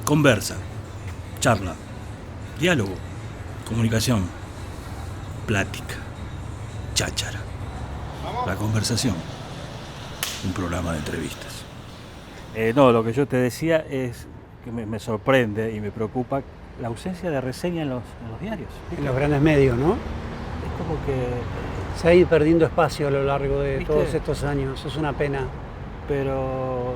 Conversa, charla, diálogo, comunicación, plática, cháchara. La conversación, un programa de entrevistas. No, lo que yo te decía es que me sorprende y me preocupa la ausencia de reseña en los diarios. En los grandes medios, ¿no? Es como que... Se ha ido perdiendo espacio a lo largo de ¿Viste? todos estos años, es una pena. Pero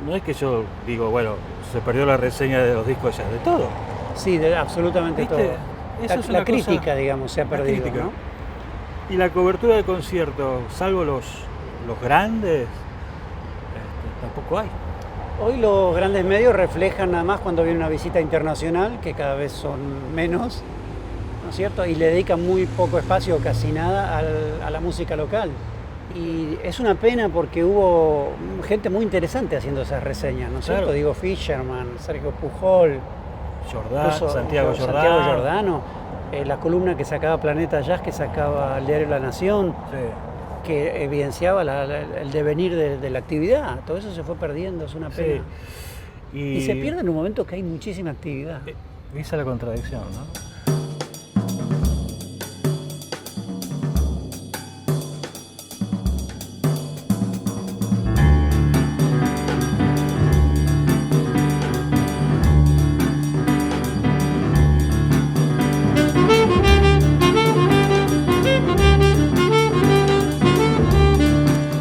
no es que yo digo, bueno, se perdió la reseña de los discos ya, de todo. Sí, de absolutamente ¿Viste? todo. Eso es La una crítica, cosa- digamos, se ha la perdido, crítica. ¿no? Y la cobertura de conciertos, salvo los grandes, tampoco hay. Hoy los grandes medios reflejan nada más cuando viene una visita internacional, que cada vez son menos, ¿no es cierto? Y le dedican muy poco espacio, casi nada, a la música local. Y es una pena porque hubo gente muy interesante haciendo esas reseñas, ¿no es cierto? Claro. Digo Fisherman, Sergio Pujol, incluso Santiago Santiago Giordano, la columna que sacaba Planeta Jazz, que sacaba el diario La Nación, Sí. que evidenciaba el devenir de la actividad. Todo eso se fue perdiendo, es una pena. Sí. Y se pierde en un momento que hay muchísima actividad. Esa es la contradicción, ¿no?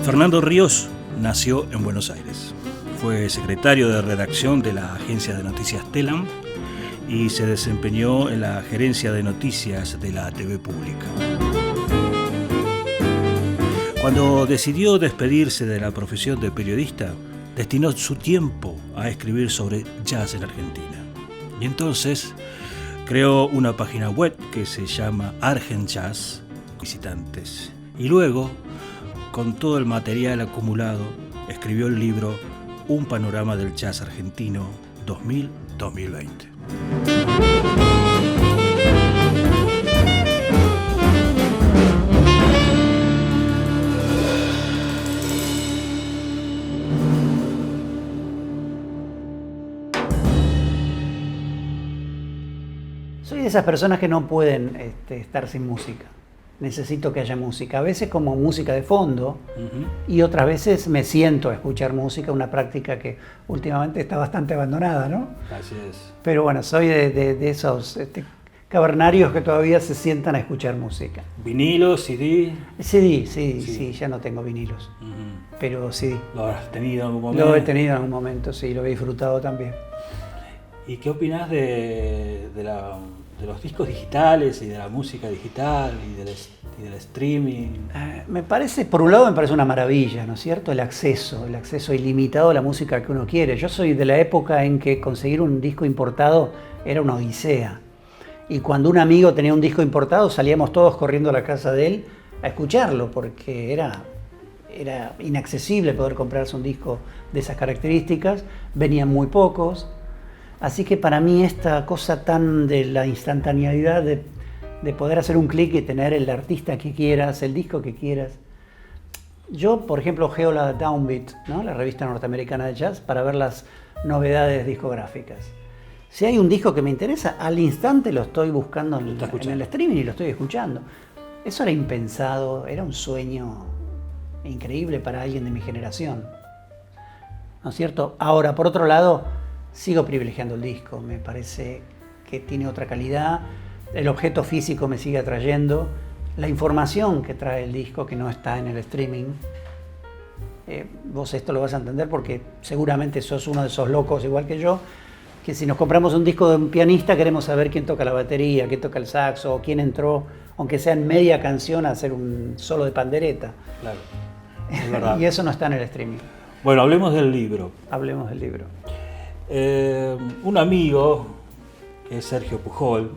Fernando Ríos nació en Buenos Aires. Fue secretario de redacción de la agencia de noticias Telam y se desempeñó en la gerencia de noticias de la TV Pública. Cuando decidió despedirse de la profesión de periodista, destinó su tiempo a escribir sobre jazz en Argentina. Y entonces creó una página web que se llama Argent Jazz, visitantes. Y luego, con todo el material acumulado, escribió el libro Un panorama del jazz argentino 2000-2020. Soy de esas personas que no pueden estar sin música. Necesito que haya música, a veces como música de fondo, y otras veces me siento a escuchar música, una práctica que últimamente está bastante abandonada, ¿no? Así es. Pero bueno, soy de esos cavernarios que todavía se sientan a escuchar música. Vinilo, CD. Sí, ya no tengo vinilos, pero CD. ¿Lo has tenido en algún momento? Lo he tenido en algún momento, sí, lo he disfrutado también. ¿Y qué opinas de los discos digitales y de la música digital y del streaming? Me parece, por un lado me parece una maravilla, ¿no es cierto? El acceso ilimitado a la música que uno quiere. Yo soy de la época en que conseguir un disco importado era una odisea. Y cuando un amigo tenía un disco importado salíamos todos corriendo a la casa de él a escucharlo, porque era inaccesible poder comprarse un disco de esas características, venían muy pocos. Así que para mí esta cosa tan de la instantaneidad de poder hacer un clic y tener el artista que quieras, el disco que quieras. Yo, por ejemplo, ojeo la Downbeat, ¿no? La revista norteamericana de jazz, para ver las novedades discográficas. Si hay un disco que me interesa, al instante lo estoy buscando en el streaming y lo estoy escuchando. Eso era impensado, era un sueño increíble para alguien de mi generación, ¿no es cierto? Ahora, por otro lado, sigo privilegiando el disco, me parece que tiene otra calidad, el objeto físico me sigue atrayendo, la información que trae el disco que no está en el streaming. Vos esto lo vas a entender porque seguramente sos uno de esos locos igual que yo, que si nos compramos un disco de un pianista queremos saber quién toca la batería, quién toca el saxo, o quién entró, aunque sea en media canción, a hacer un solo de pandereta. Claro, es verdad. Y eso no está en el streaming. Bueno, hablemos del libro. Hablemos del libro. Un amigo, que es Sergio Pujol,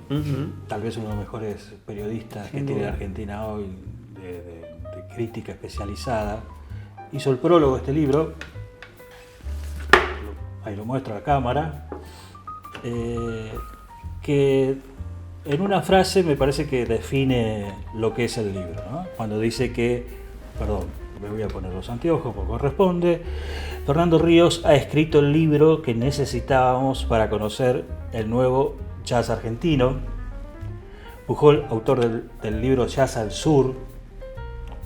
tal vez uno de los mejores periodistas que tiene la Argentina hoy, de crítica especializada, hizo el prólogo de este libro, ahí lo muestro a la cámara, que en una frase me parece que define lo que es el libro, ¿no? Cuando dice que, perdón, me voy a poner los anteojos como corresponde. Fernando Ríos ha escrito el libro que necesitábamos para conocer el nuevo jazz argentino. Pujol, autor del libro Jazz al Sur,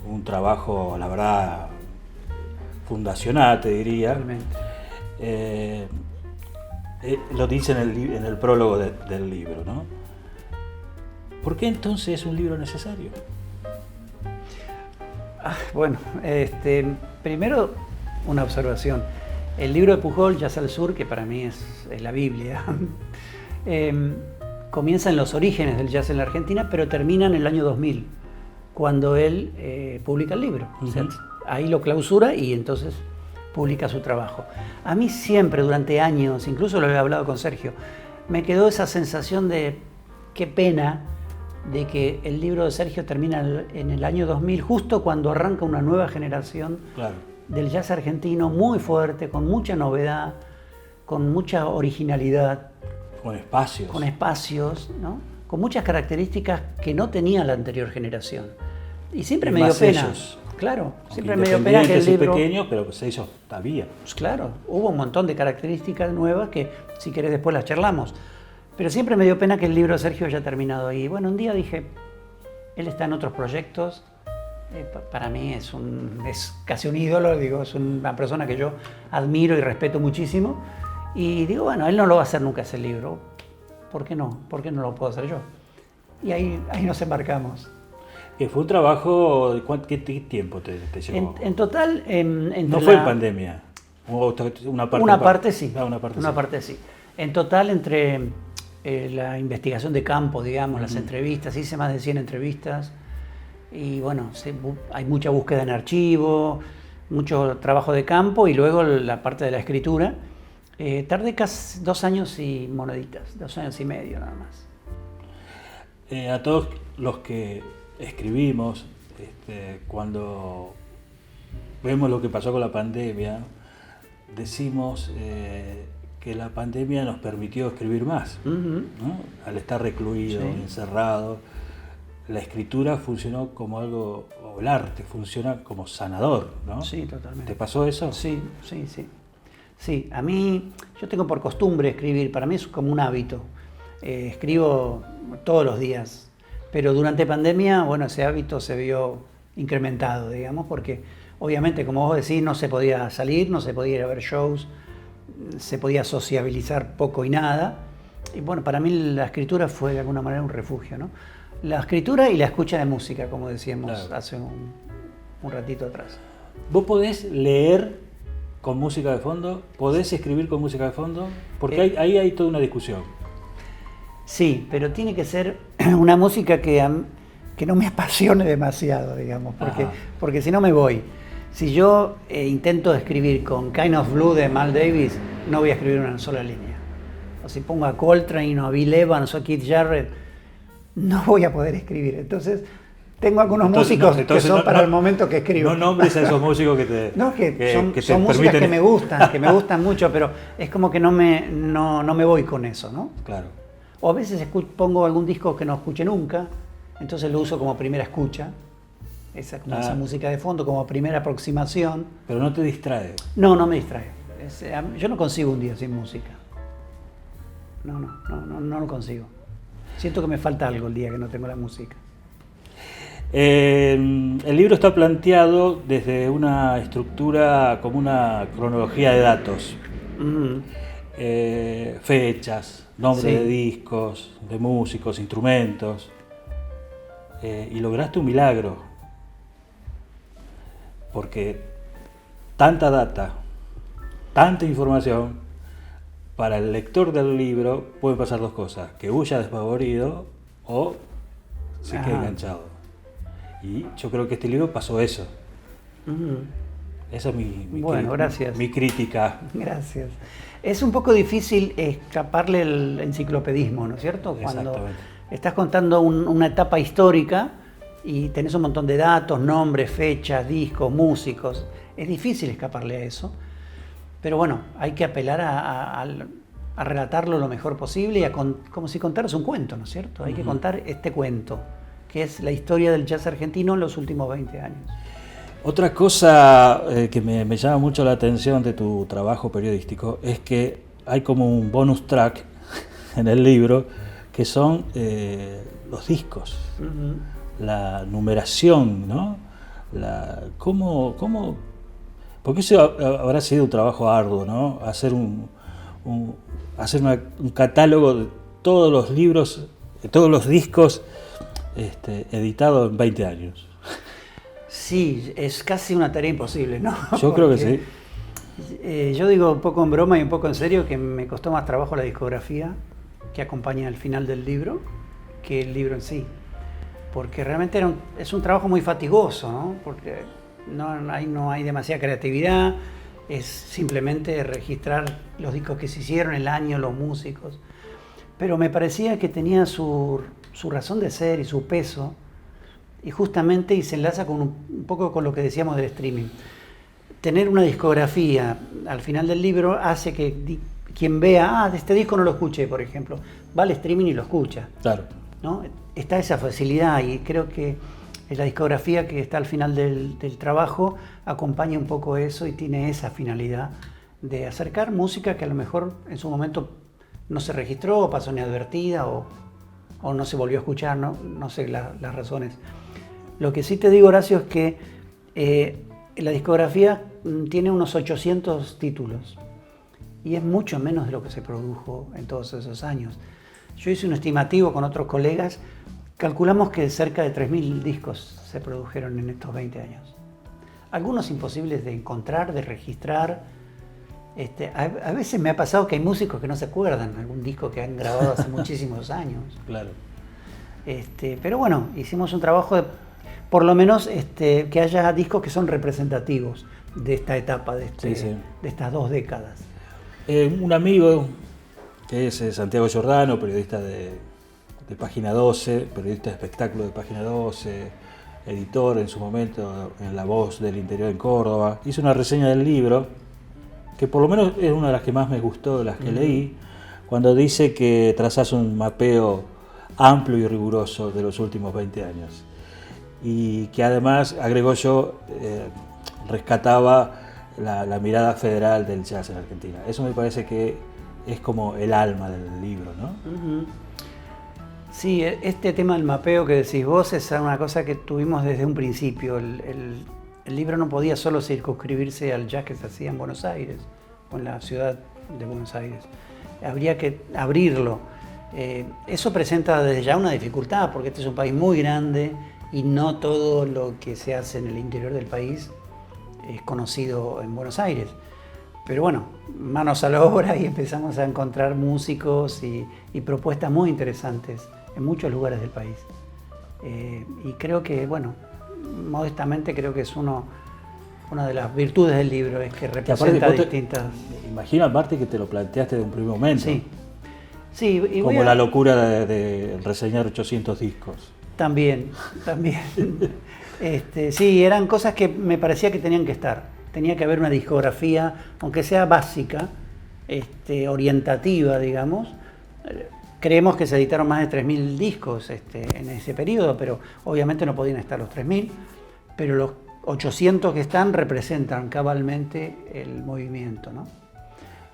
un trabajo, la verdad, fundacional, te diría. Lo dice en el prólogo del libro, ¿no? ¿Por qué entonces es un libro necesario? Bueno, primero una observación. El libro de Pujol, Jazz al Sur, que para mí es la Biblia, comienza en los orígenes del jazz en la Argentina, pero termina en el año 2000, cuando él publica el libro. O sea, ahí lo clausura y entonces publica su trabajo. A mí siempre, durante años, incluso lo he hablado con Sergio, me quedó esa sensación de qué pena de que el libro de Sergio termina en el año 2000, justo cuando arranca una nueva generación del jazz argentino muy fuerte, con mucha novedad, con mucha originalidad. Con espacios. Con espacios, ¿no? Con muchas características que no tenía la anterior generación. Y siempre me dio pena. Claro, siempre me dio pena que el libro... pequeño, pero sellos había. Pues claro, hubo un montón de características nuevas que, si querés, después las charlamos. Pero siempre me dio pena que el libro de Sergio haya terminado ahí. Bueno, un día dije, él está en otros proyectos. Para mí es casi un ídolo, digo, es una persona que yo admiro y respeto muchísimo. Y digo, bueno, él no lo va a hacer nunca ese libro. ¿Por qué no? ¿Por qué no lo puedo hacer yo? Y ahí nos embarcamos. Fue un trabajo, ¿qué tiempo te llevó? En total... no fue en pandemia. Una parte sí. Una parte sí. En total, entre la investigación de campo, digamos, las entrevistas, hice más de 100 entrevistas. Y bueno, hay mucha búsqueda en archivo, mucho trabajo de campo y luego la parte de la escritura. Tardé casi 2 años y moneditas, 2 años y medio nada más. A todos los que escribimos, cuando vemos lo que pasó con la pandemia, decimos que la pandemia nos permitió escribir más, ¿no? Al estar recluido, encerrado, la escritura funcionó como algo, o el arte funciona como sanador, ¿no? Sí, totalmente. ¿Te pasó eso? Sí. Sí, a mí, yo tengo por costumbre escribir, para mí es como un hábito. Escribo todos los días, pero durante pandemia, bueno, ese hábito se vio incrementado, digamos, porque obviamente, como vos decís, no se podía salir, no se podía ir a ver shows, se podía sociabilizar poco y nada. Y bueno, para mí la escritura fue de alguna manera un refugio, ¿no? La escritura y la escucha de música, como decíamos hace un ratito atrás. ¿Vos podés leer con música de fondo? ¿Podés escribir con música de fondo? Porque ahí hay toda una discusión. Sí, pero tiene que ser una música que no me apasione demasiado, digamos, porque si no me voy. Si yo intento escribir con Kind of Blue de Miles Davis, no voy a escribir una sola línea. O si pongo a Coltrane o a Bill Evans o a Keith Jarrett, no voy a poder escribir. Entonces, tengo algunos músicos que son para el momento que escribo. No nombres a esos músicos que te No, son músicas que me gustan mucho, pero es como que no me voy con eso, ¿no? Claro. O a veces pongo algún disco que no escuche nunca, entonces lo uso como primera escucha, esa música de fondo, como primera aproximación. Pero no te distrae. No me distrae. Yo no consigo un día sin música. No lo consigo. Siento que me falta algo el día que no tengo la música. El libro está planteado desde una estructura como una cronología de datos, fechas, nombres de discos, de músicos, instrumentos, y lograste un milagro, porque tanta data, tanta información, para el lector del libro pueden pasar 2 cosas: que huya despavorido o se quede enganchado. Y yo creo que este libro pasó eso. Esa es mi crítica. Gracias. Es un poco difícil escaparle el enciclopedismo, ¿no es cierto? Cuando estás contando una etapa histórica y tenés un montón de datos, nombres, fechas, discos, músicos. Es difícil escaparle a eso. Pero bueno, hay que apelar a relatarlo lo mejor posible y como si contaras un cuento, ¿no es cierto? Hay que contar este cuento, que es la historia del jazz argentino en los últimos 20 años. Otra cosa que me llama mucho la atención de tu trabajo periodístico es que hay como un bonus track en el libro que son los discos, la numeración, ¿no? Porque eso habrá sido un trabajo arduo, ¿no? Hacer un catálogo de todos los libros, de todos los discos editados en 20 años. Sí, es casi una tarea imposible, ¿no? Yo creo que sí. Yo digo un poco en broma y un poco en serio que me costó más trabajo la discografía que acompaña al final del libro que el libro en sí. Porque realmente es un trabajo muy fatigoso, ¿no? Porque no hay demasiada creatividad, es simplemente registrar los discos que se hicieron, el año, los músicos. Pero me parecía que tenía su razón de ser y su peso, y justamente se enlaza con un poco con lo que decíamos del streaming. Tener una discografía al final del libro hace que quien vea, de este disco no lo escuché, por ejemplo, va al streaming y lo escucha. Claro. ¿No? Está esa facilidad y creo que la discografía que está al final del trabajo acompaña un poco eso y tiene esa finalidad de acercar música que a lo mejor en su momento no se registró, o pasó inadvertida o no se volvió a escuchar, no sé las razones. Lo que sí te digo, Horacio, es que la discografía tiene unos 800 títulos y es mucho menos de lo que se produjo en todos esos años. Yo hice un estimativo con otros colegas, calculamos que cerca de 3.000 discos se produjeron en estos 20 años. Algunos imposibles de encontrar, de registrar. A veces me ha pasado que hay músicos que no se acuerdan, algún disco que han grabado hace muchísimos años. Claro. Pero bueno, hicimos un trabajo de, por lo menos, que haya discos que son representativos de esta etapa, de estas 2 décadas. Un amigo que es Santiago Giordano, periodista de Página 12, periodista de espectáculo de Página 12, editor en su momento en La Voz del Interior en Córdoba, hizo una reseña del libro, que por lo menos es una de las que más me gustó, de las que leí, cuando dice que trazas un mapeo amplio y riguroso de los últimos 20 años. Y que además, agregó yo, rescataba la mirada federal del jazz en Argentina. Eso me parece que es como el alma del libro, ¿no? Sí, este tema del mapeo que decís vos es una cosa que tuvimos desde un principio. El libro no podía solo circunscribirse al jazz que se hacía en Buenos Aires o en la ciudad de Buenos Aires. Habría que abrirlo. Eso presenta desde ya una dificultad porque este es un país muy grande y no todo lo que se hace en el interior del país es conocido en Buenos Aires. Pero bueno, manos a la obra y empezamos a encontrar músicos y propuestas muy interesantes en muchos lugares del país. Y creo que, bueno, modestamente creo que es una de las virtudes del libro, es que representa distintas... Imagino, Marti, que te lo planteaste de un primer momento. Sí. Sí, y como la locura de reseñar 800 discos. También. Sí, eran cosas que me parecía que tenían que estar. Tenía que haber una discografía, aunque sea básica, orientativa, digamos. Creemos que se editaron más de 3.000 discos en ese periodo, pero obviamente no podían estar los 3.000. Pero los 800 que están representan cabalmente el movimiento, ¿no?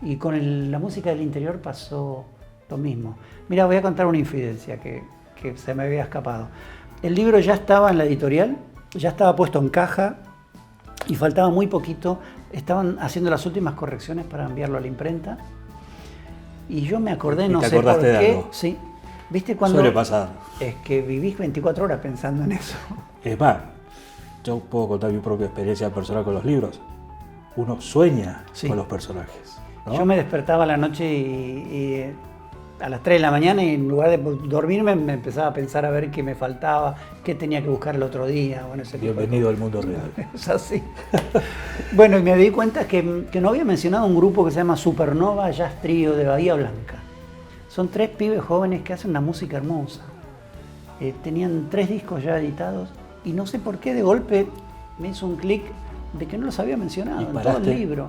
Y con la música del interior pasó lo mismo. Mira, voy a contar una infidencia que se me había escapado. El libro ya estaba en la editorial, ya estaba puesto en caja y faltaba muy poquito. Estaban haciendo las últimas correcciones para enviarlo a la imprenta. Y yo me acordé, no sé por qué. Sí. ¿Viste cuando? Suele pasar. Es que vivís 24 horas pensando en eso. Es más, yo puedo contar mi propia experiencia personal con los libros. Uno sueña con los personajes, ¿no? Yo me despertaba a la noche y a las 3 de la mañana y en lugar de dormirme me empezaba a pensar a ver qué me faltaba, qué tenía que buscar el otro día. Bueno, bienvenido al mundo real. Es así. Bueno, y me di cuenta que no había mencionado un grupo que se llama Supernova Jazz Trio de Bahía Blanca. Son 3 pibes jóvenes que hacen una música hermosa. Tenían 3 discos ya editados y no sé por qué de golpe me hizo un clic de que no los había mencionado en todo el libro.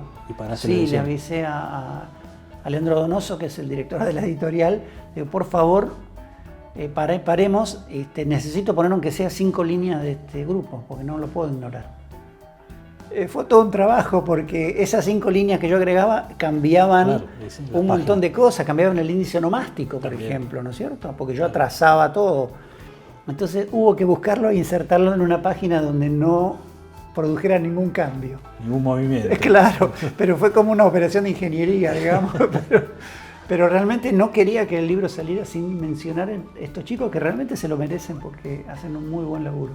Sí, le avisé a Leandro Donoso, que es el director de la editorial, digo, por favor, paremos, necesito poner aunque sea 5 líneas de este grupo, porque no lo puedo ignorar. Fue todo un trabajo porque esas 5 líneas que yo agregaba cambiaban un montón de cosas, cambiaban el índice onomástico, por ejemplo, ¿no es cierto? Porque yo atrasaba todo. Entonces hubo que buscarlo e insertarlo en una página donde no produjera ningún cambio. Ningún movimiento. Claro, pero fue como una operación de ingeniería, digamos. Pero realmente no quería que el libro saliera sin mencionar a estos chicos que realmente se lo merecen porque hacen un muy buen laburo.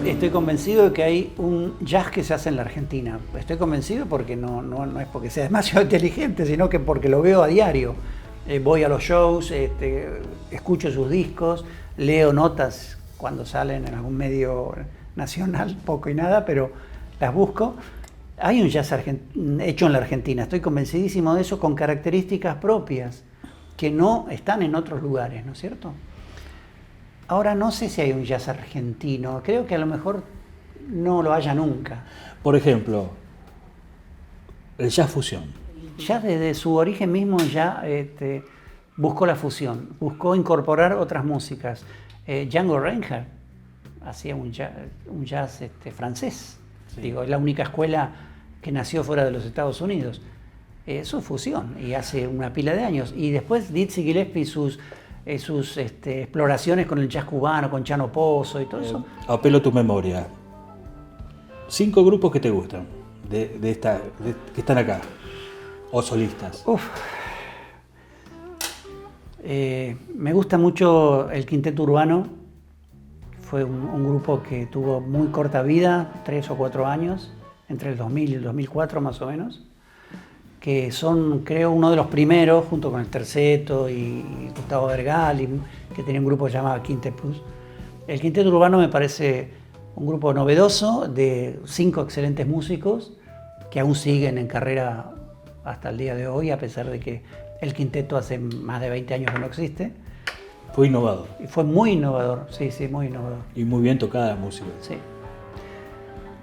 Estoy convencido de que hay un jazz que se hace en la Argentina. Estoy convencido porque no es porque sea demasiado inteligente, sino que porque lo veo a diario. Voy a los shows, escucho sus discos, leo notas cuando salen en algún medio nacional, poco y nada, pero las busco. Hay un jazz hecho en la Argentina, estoy convencidísimo de eso, con características propias que no están en otros lugares, ¿no es cierto? Ahora no sé si hay un jazz argentino, creo que a lo mejor no lo haya nunca. Por ejemplo, el jazz fusión. Ya desde su origen mismo ya buscó la fusión, buscó incorporar otras músicas. Django Reinhardt hacía un jazz francés, sí. Digo, es la única escuela que nació fuera de los Estados Unidos. Eso es fusión y hace una pila de años. Y después Dizzy Gillespie sus exploraciones con el jazz cubano, con Chano Pozo y todo eso. Apelo a tu memoria. 5 grupos que te gustan, que están acá, o solistas. Me gusta mucho el Quinteto Urbano. Fue un grupo que tuvo muy corta vida, 3 o 4 años, entre el 2000 y el 2004 más o menos. Que son, creo, uno de los primeros, junto con el Terceto y Gustavo Vergal, que tenía un grupo llamado Quintet Plus. El Quinteto Urbano me parece un grupo novedoso de 5 excelentes músicos que aún siguen en carrera hasta el día de hoy, a pesar de que el quinteto hace más de 20 años que no existe. Fue innovador. Y fue muy innovador, sí, muy innovador. Y muy bien tocada la música. Sí.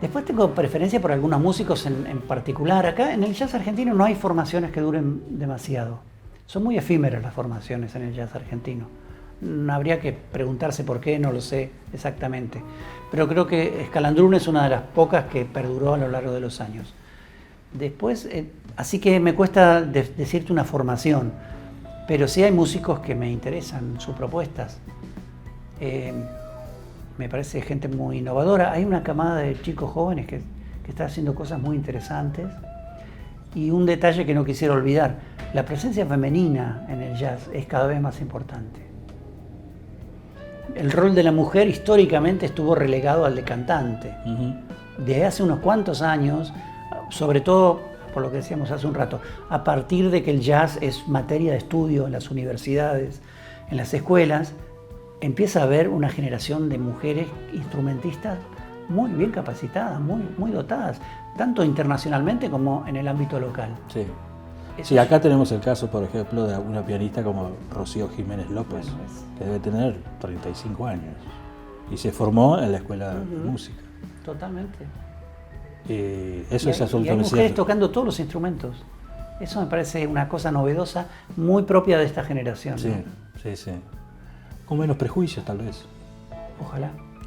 Después tengo preferencia por algunos músicos en particular. Acá en el jazz argentino no hay formaciones que duren demasiado. Son muy efímeras las formaciones en el jazz argentino. Habría que preguntarse por qué, no lo sé exactamente. Pero creo que Escalandrún es una de las pocas que perduró a lo largo de los años. Después, así que me cuesta decirte una formación, pero sí hay músicos que me interesan, sus propuestas. Me parece gente muy innovadora. Hay una camada de chicos jóvenes que está haciendo cosas muy interesantes. Y un detalle que no quisiera olvidar, la presencia femenina en el jazz es cada vez más importante. El rol de la mujer históricamente estuvo relegado al de cantante. Desde hace unos cuantos años, sobre todo por lo que decíamos hace un rato, a partir de que el jazz es materia de estudio en las universidades, en las escuelas, empieza a haber una generación de mujeres instrumentistas muy bien capacitadas, muy dotadas, tanto internacionalmente como en el ámbito local. Sí. Sí, acá tenemos el caso, por ejemplo, de una pianista como Rocío Jiménez López, que debe tener 35 años y se formó en la escuela de música. Totalmente. Eso es absolutamente cierto. Y hay mujeres tocando todos los instrumentos. Eso me parece una cosa novedosa, muy propia de esta generación. Sí, ¿no? Sí. Con menos prejuicios, tal vez.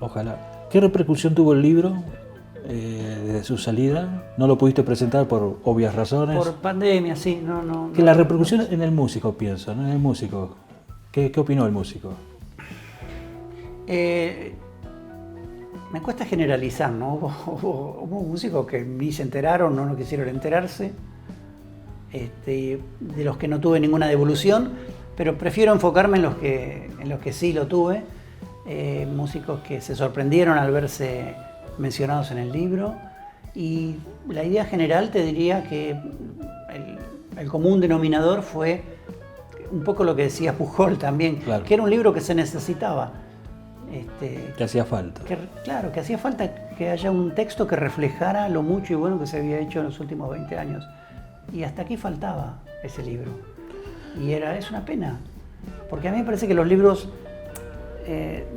Ojalá. ¿Qué repercusión tuvo el libro desde su salida? ¿No lo pudiste presentar por obvias razones? Por pandemia, sí. No. La repercusión en el músico, pienso, ¿no? En el músico. ¿Qué opinó el músico? Me cuesta generalizar, ¿no? Hubo músicos que ni se enteraron, no quisieron enterarse, de los que no tuve ninguna devolución, pero prefiero enfocarme en los que sí lo tuve. Músicos que se sorprendieron al verse mencionados en el libro, y la idea general te diría que el común denominador fue un poco lo que decía Pujol también, claro, que era un libro que se necesitaba. Que hacía falta. Claro, que hacía falta que haya un texto que reflejara lo mucho y bueno que se había hecho en los últimos 20 años. Y hasta aquí faltaba ese libro. Y es una pena, porque a mí me parece que los libros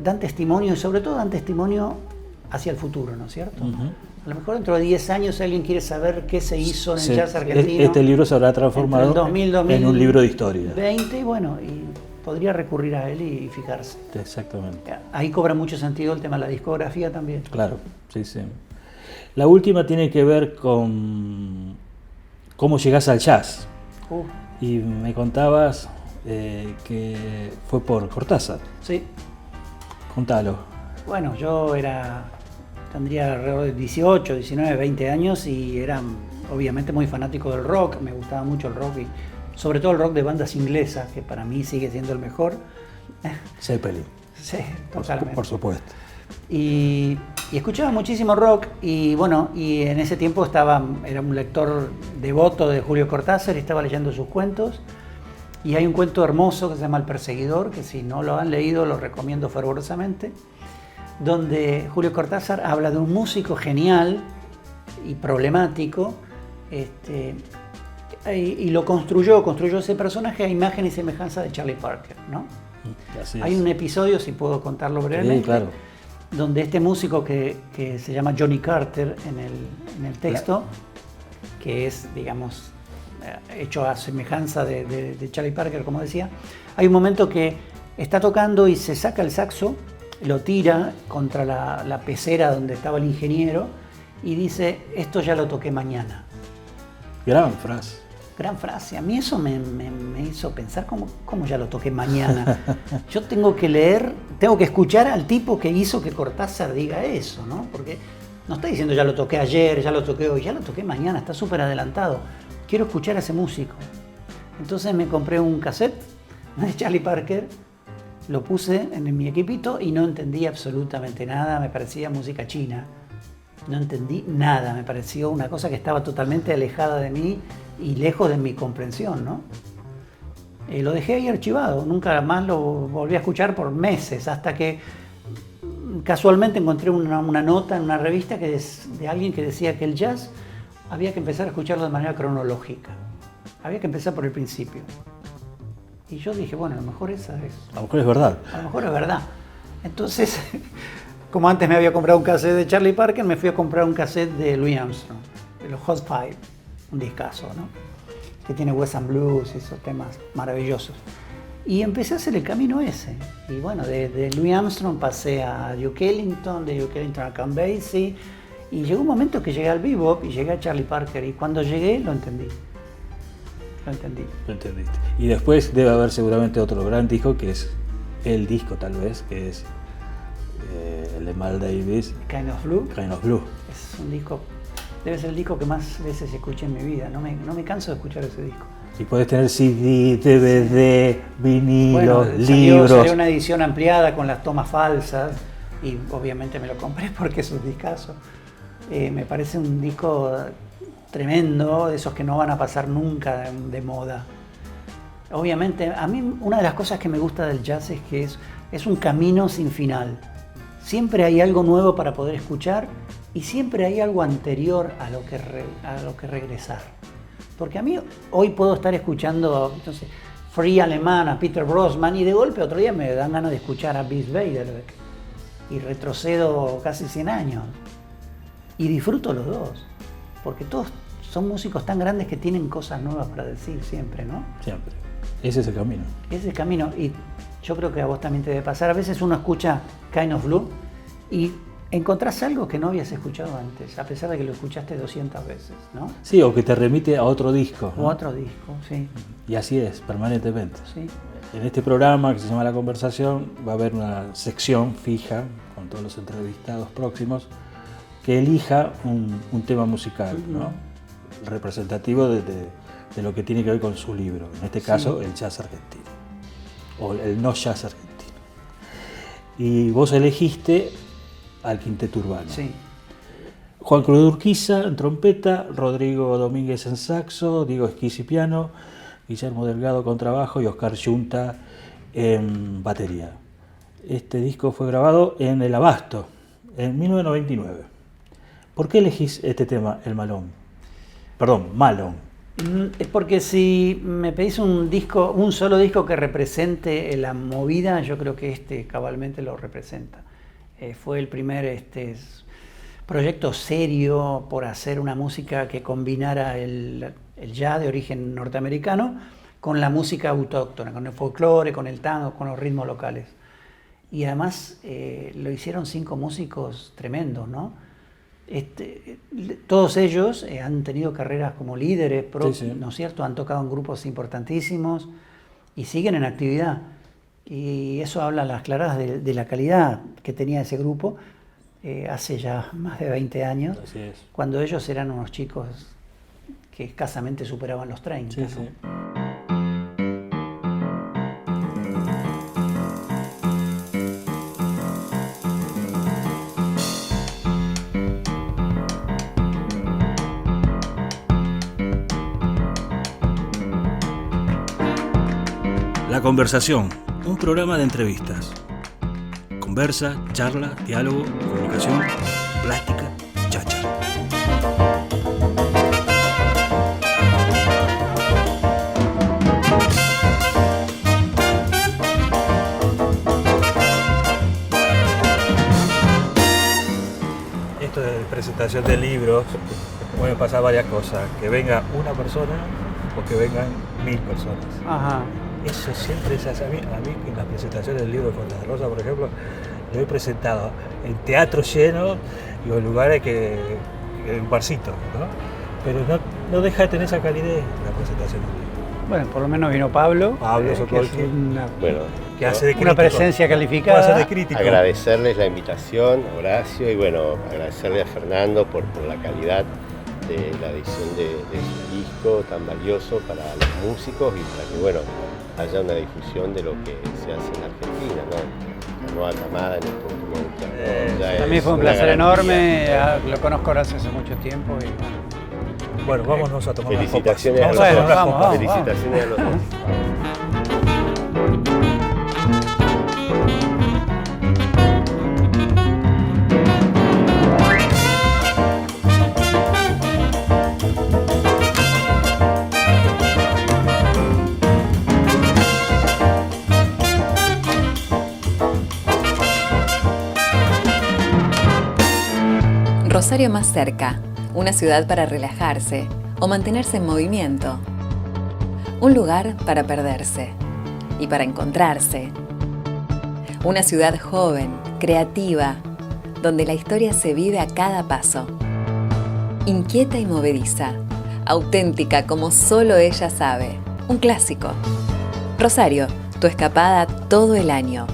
dan testimonio, y sobre todo dan testimonio hacia el futuro, ¿no es cierto? A lo mejor dentro de 10 años alguien quiere saber qué se hizo en el jazz argentino. Este libro se habrá transformado en un libro de historia. 20, y bueno, y podría recurrir a él y fijarse. Exactamente. Ahí cobra mucho sentido el tema de la discografía también. Claro, sí. La última tiene que ver con cómo llegás al jazz. Y me contabas que fue por Cortázar. Sí. Contalo. Bueno, yo tendría alrededor de 18, 19, 20 años y era obviamente muy fanático del rock, me gustaba mucho el rock y sobre todo el rock de bandas inglesas, que para mí sigue siendo el mejor. Zeppelin. Sí, totalmente. Por supuesto. Y escuchaba muchísimo rock y bueno, y en ese tiempo era un lector devoto de Julio Cortázar y estaba leyendo sus cuentos. Y hay un cuento hermoso que se llama El Perseguidor, que si no lo han leído lo recomiendo fervorosamente, donde Julio Cortázar habla de un músico genial y problemático, y lo construyó ese personaje a imagen y semejanza de Charlie Parker, ¿no? Hay un episodio, si puedo contarlo brevemente, sí, claro, donde este músico que se llama Johnny Carter en el texto, que es, digamos, hecho a semejanza de Charlie Parker, como decía, hay un momento que está tocando y se saca el saxo, lo tira contra la pecera donde estaba el ingeniero y dice, esto ya lo toqué mañana. Gran frase. Gran frase. A mí eso me hizo pensar, ¿cómo ya lo toqué mañana? Yo tengo que escuchar al tipo que hizo que Cortázar diga eso, ¿no? Porque no está diciendo ya lo toqué ayer, ya lo toqué hoy, ya lo toqué mañana, está súper adelantado. Quiero escuchar a ese músico. Entonces me compré un cassette de Charlie Parker, lo puse en mi equipito y no entendí absolutamente nada, me parecía música china. No entendí nada, me pareció una cosa que estaba totalmente alejada de mí y lejos de mi comprensión, ¿no? Lo dejé ahí archivado, nunca más lo volví a escuchar por meses, hasta que casualmente encontré una nota en una revista de alguien que decía que el jazz había que empezar a escucharlo de manera cronológica, había que empezar por el principio. Y yo dije, bueno, a lo mejor esa es... A lo mejor es verdad. A lo mejor es verdad. Entonces, como antes me había comprado un cassette de Charlie Parker, me fui a comprar un cassette de Louis Armstrong, de los Hot Five, un discazo, ¿no? Que tiene West End Blues y esos temas maravillosos. Y empecé a hacer el camino ese. Y bueno, de Louis Armstrong pasé a Duke Ellington, de Duke Ellington a Count Basie, y llegó un momento que llegué al bebop y llegué a Charlie Parker, y cuando llegué lo entendí. Lo entendiste. Y después debe haber seguramente otro gran disco, que es el disco tal vez, que es el de Miles Davis. Kind of Blue. Kind of Blue. Es un disco, debe ser el disco que más veces escuché en mi vida. No me canso de escuchar ese disco. Y puedes tener CD, DVD, vinilo, bueno, libros. Salió una edición ampliada con las tomas falsas y obviamente me lo compré porque es un discazo. Me parece un disco tremendo, de esos que no van a pasar nunca de moda. Obviamente, a mí una de las cosas que me gusta del jazz es que es un camino sin final. Siempre hay algo nuevo para poder escuchar y siempre hay algo anterior a lo que regresar. Porque a mí hoy puedo estar escuchando, entonces, Free alemán, a Peter Brosman, y de golpe otro día me dan ganas de escuchar a Bis Beiderbecke y retrocedo casi 100 años. Y disfruto los dos, porque todos son músicos tan grandes que tienen cosas nuevas para decir siempre, ¿no? Siempre. Ese es el camino. Ese es el camino, y yo creo que a vos también te debe pasar. A veces uno escucha Kind of Blue y encontrás algo que no habías escuchado antes, a pesar de que lo escuchaste 200 veces, ¿no? Sí, o que te remite a otro disco, ¿no? O otro disco, sí. Y así es, permanentemente. Sí. En este programa que se llama La Conversación va a haber una sección fija con todos los entrevistados próximos que elija un tema musical, ¿no? Representativo de lo que tiene que ver con su libro, en este caso el jazz argentino, o el no jazz argentino. Y vos elegiste al Quinteto Urbano. Sí. Juan Cruz Urquiza en trompeta, Rodrigo Domínguez en saxo, Diego Esquisi piano, Guillermo Delgado contrabajo y Oscar Yunta en batería. Este disco fue grabado en El Abasto, en 1999. ¿Por qué elegís este tema, el Malón? Perdón, Malón. Es porque si me pedís un solo disco que represente la movida, yo creo que este cabalmente lo representa. Fue el primer proyecto serio por hacer una música que combinara el jazz de origen norteamericano con la música autóctona, con el folclore, con el tango, con los ritmos locales. Y además lo hicieron 5 músicos tremendos, ¿no? Todos ellos han tenido carreras como líderes, ¿no es cierto? Han tocado en grupos importantísimos y siguen en actividad. Y eso habla a las claras de la calidad que tenía ese grupo hace ya más de 20 años, cuando ellos eran unos chicos que escasamente superaban los 30. Sí, ¿no? sí. La Conversación, un programa de entrevistas. Conversa, charla, diálogo, comunicación, plástica, cháchara. Esto de presentación de libros, pueden pasar varias cosas. Que venga una persona o que vengan 1000 personas. Ajá. Eso siempre se hace a mí en las presentaciones del libro de Fontana Rosa, por ejemplo, lo he presentado en teatros llenos y en lugares en barcitos, ¿no? Pero no deja de tener esa calidez la presentación del libro. Bueno, por lo menos vino Pablo, Sokolsky, que hace de una presencia calificada. de crítico. Agradecerles la invitación, Horacio, y bueno, agradecerle a Fernando por la calidad de la edición de su disco tan valioso para los músicos y para que, bueno, haya una difusión de lo que se hace en Argentina, ¿no? La nueva camada en este momento. También fue un placer enorme, lo conozco Horacio hace mucho tiempo. Y bueno, vámonos a tomar felicitaciones unas a copas. los dos. Vamos. Felicitaciones a los dos. Rosario más cerca, una ciudad para relajarse o mantenerse en movimiento. Un lugar para perderse y para encontrarse. Una ciudad joven, creativa, donde la historia se vive a cada paso. Inquieta y movediza, auténtica como solo ella sabe. Un clásico. Rosario, tu escapada todo el año.